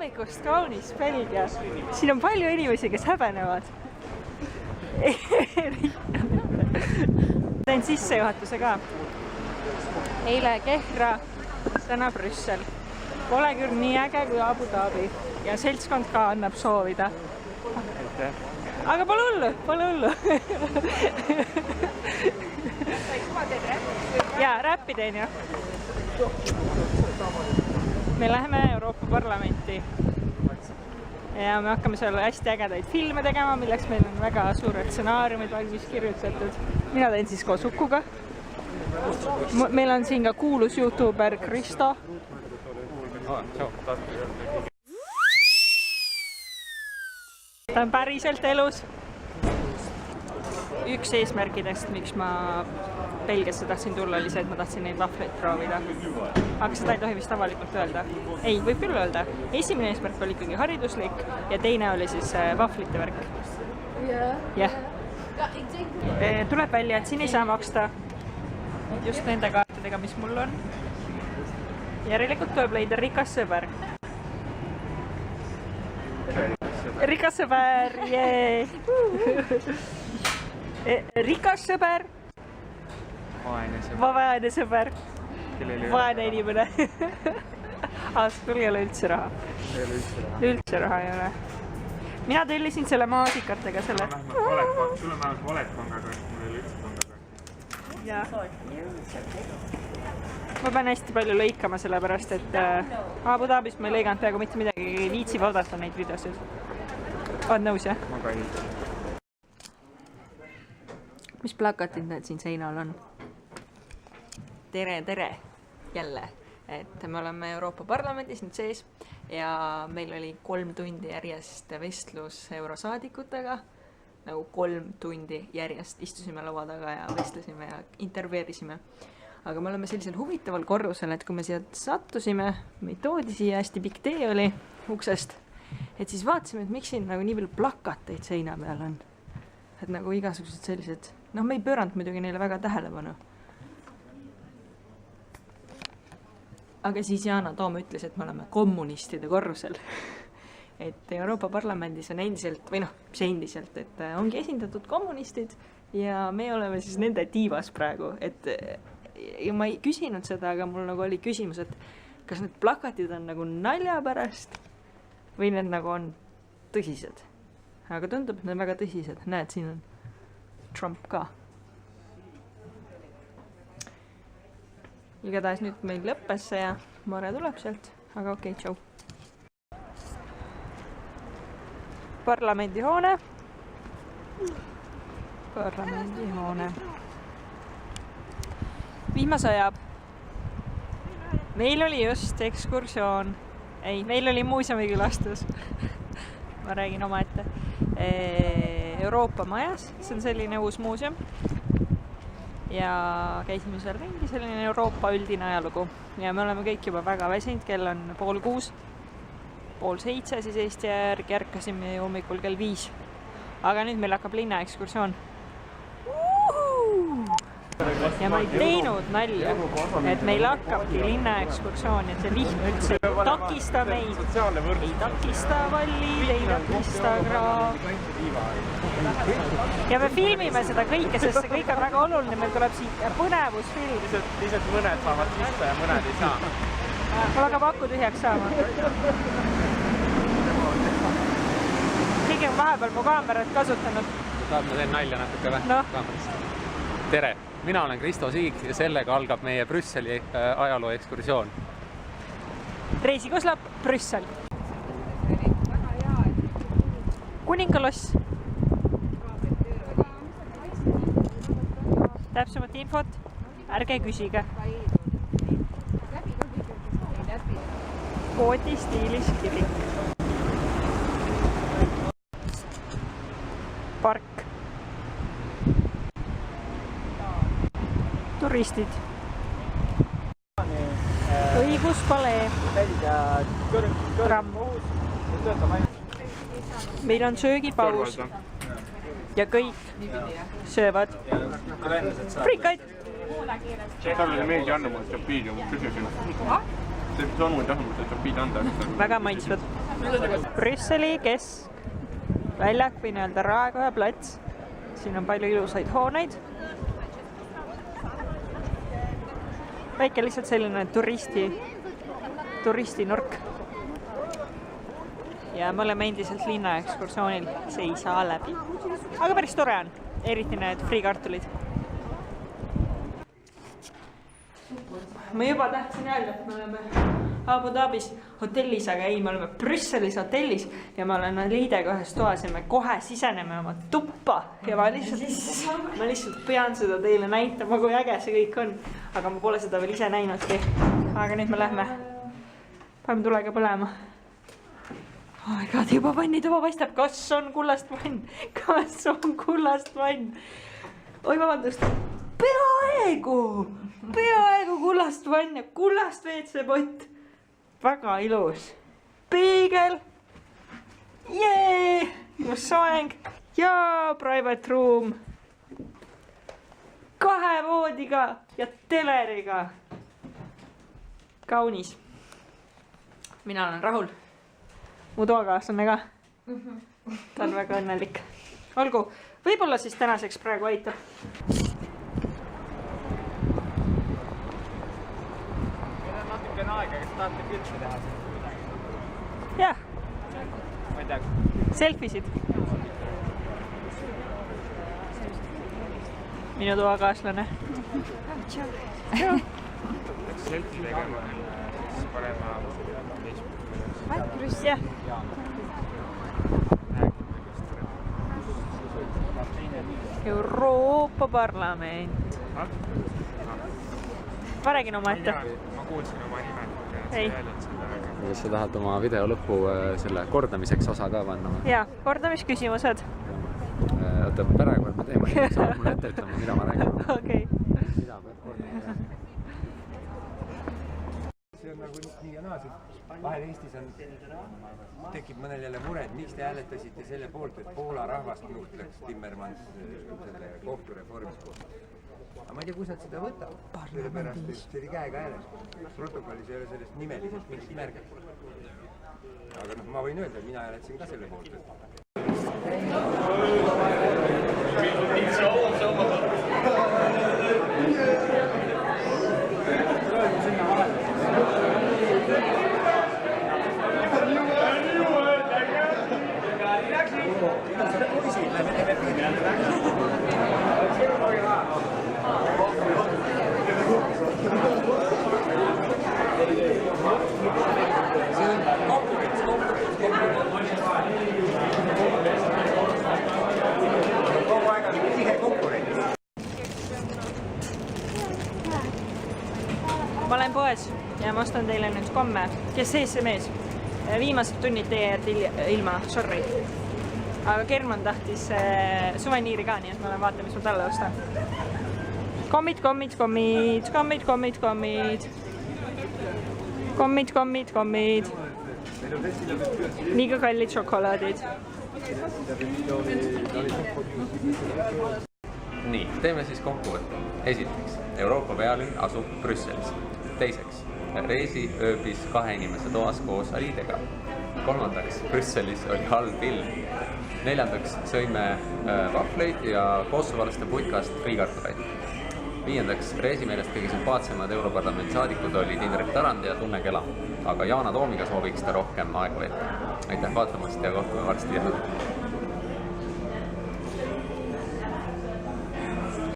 hommikust kaunis Belgia. Siin on palju inimesi, kes häbenevad. Teen sissejuhatuse ka. Eile Kehra, täna Brüssel. Pole küll nii äge kui Abu Dhabi ja seltskond ka annab soovida. Aga pole hullu. Jaa, räppi teen ju. Me läheme Euroopa Parlamenti ja me hakkame seal hästi ägedaid filme tegema, milleks meil on väga suured stsenaariumid valmis kirjutatud. Mina teen siis koos Ukuga. Meil on siin ka kuulus YouTuber Kristo. Ta on päriselt elus. Üks eesmärkidest, miks ma Belgiasse tahtsin tulla, oli see, et ma tahtsin neid vahvleid proovida. Aga seda ei tohi vist avalikult öelda. Ei, võib küll öelda. Esimene eesmärk oli ikkagi hariduslik ja teine oli siis vahvlite värk. Jah. Tuleb välja, et siin ei saa maksta just nende kaartidega, mis mul on. Järelikult tuleb leida rikas sõber. Rikas sõber, jee! Rikas sõber. Vaene sõber. Vaene inimene. Sul ei ole üldse raha. Üldse raha ei ole. Mina tellisin selle maasikatega selle. Sul on vähemalt valetpangaga, mul ei ole üldse pangaga. Jaa. Ma pean hästi palju lõikama sellepärast, et Abu Dhabis ma ei lõiganud peaaegu mitte midagi, ei viitsi vaadata neid videosid. Oled nõus, jah? Ma ka ei. Mis plakatid need siin seinal on? Tere jälle, et me oleme Euroopa Parlamendis nüüd sees ja meil oli 3 tundi järjest vestlus eurosaadikutega, nagu 3 tundi järjest istusime laua taga ja vestlesime ja intervjueerisime. Aga me oleme sellisel huvitaval korrusel, et kui me siia sattusime, meid toodi siia, hästi pikk tee oli uksest, et siis vaatasime, et miks siin nagu nii palju plakateid seina peal on. Et nagu igasugused sellised, me ei pööranud muidugi neile väga tähelepanu. Aga siis Jana Toom ütles, et me oleme kommunistide korrusel. Et Euroopa Parlamendis on endiselt, või mis endiselt, et ongi esindatud kommunistid ja me oleme siis nende tiivas praegu, et ja ma ei küsinud seda, aga mul nagu oli küsimus, et kas need plakatid on nagu nalja pärast või need nagu on tõsised. Aga tundub, et need on väga tõsised. Näed, siin on Trump ka. Igatahes nüüd meil lõppes see ja Mare tuleb sealt, aga okei, tšau. Parlamendihoone. Vihma sajab. Meil oli just ekskursioon. Ei, meil oli muuseumikülastus. Ma räägin oma ette. Euroopa majas, see on selline uus muuseum. Ja käisime seal ringi, selline Euroopa üldine ajalugu. Ja me oleme kõik juba väga väsinud, kell on 6:30. 6:30 siis Eesti järgi ärkasime hommikul kell 5. Aga nüüd meil hakkab linna ekskursioon. Ja ma ei teinud nalja, et meil hakkabki linna ekskursioon, et see vihm üldse ei takista meid. Ei takista vallid, ei takista kraav. Ja me filmime seda kõike, sest see kõik on väga oluline. Meil tuleb siit põnevusfilm. Lihtsalt mõned saavad sisse ja mõned ei saa. Mul hakkab aku tühjaks saama. Keegi on vahepeal mu kaamerat kasutanud. Tahad, ma teen nalja natuke või? Kaamerist. Tere! Mina olen Kristo Siig ja sellega algab meie Brüsseli ajaloo ekskursioon. Reisikoslap, Brüssel. Kuningaloss. Täpsemat infot, ärge küsige. Kooti stiilis kirik. Park. Turistid. Õiguspalee. Tramm. Meil on söögipaus ja kõik söövad frikaid. Talle meeldi Annemaa stabiili, ma küsisin. see sõnum tahtnud, et saab piida anda. Väga maitsvad. Brüsseli keskväljak või nii-öelda Raekoja plats. Siin on palju ilusaid hooneid. Väike lihtsalt selline turistinurk. Ja me oleme endiselt linna ekskursioonil, see ei saa läbi. Aga päris tore on, eriti need friikartulid. Ma juba tahtsin öelda, et me oleme Abu Dhabis hotellis, aga ei, me oleme Brüsselis hotellis ja ma olen Liidega ühes toas ja me kohe siseneme oma tuppa ja ma lihtsalt pean seda teile näitama, kui äge see kõik on. Aga ma pole seda veel ise näinudki. Aga nüüd me lähme. Paneme tulega põlema. Oh my god, juba vannituba paistab. Kas on kullast vann? Kas on kullast vann? Oi, vabandust. Peaaegu kullast vann ja kullast WC-pott. Väga ilus. Peegel. Jee! Ilus soeng. Ja private room. 2 voodiga ja teleriga. Kaunis. Mina olen rahul. Mu toakaaslane ka. Ta on väga õnnelik. Olgu, võib-olla siis tänaseks praegu aitab. Aega, kas tahate pilti teha? Jah. Selfisid. Minu toakaaslane. Selfie tegema siis panema Facebookis. Jah. Euroopa Parlament. Paregin oma ette. Ma kuulsin oma nime. Kas sa tahad oma video lõppu selle kordamiseks osa ka panna? Jaa, kordamisküsimused. Oota, praegu me teeme, saab mulle ette ütlema, mida ma räägin. Okei. Mida peab kordama? See on nagu nii ja naa, vahel Eestis tekib mõnel jälle mure, et miks te hääletasite selle poolt, et Poola rahvast nuhtleks Timmermans selle kohtureformi. Aga ma ei tea, kus nad seda võtavad. Sellepärast, et see oli käega hääles. Protokollis ei ole sellest nimeliselt mingit märget. Aga ma võin öelda, et mina hääletasin ka selle poolt. Ma olen poes ja ma ostan teile nüüd komme. Kes sees see mees? Viimased tunnid teie jäeti ilma, sorry. Aga German tahtis suveniiri ka, nii et ma olen vaata, mis ma talle ostan. Kommid. Liiga kallid šokolaadid. Nii, teeme siis kokkuvõtte. Esiteks, Euroopa pealinn asub Brüsselis. Teiseks, Reesi ööbis 2 inimese toas koos Aliidega. Kolmandaks, Brüsselis oli halb ilm. Neljandaks, sõime vahvleid ja kosovalaste putkast friikartuleid. Viiendaks, Reesi meelest kõige sümpaatsemad Europarlamendi saadikud olid Indrek Tarand ja Tunne Kela. Aga Yana Toomiga sooviks ta rohkem aega veeta. Aitäh vaatamast ja kohtume varsti jälle.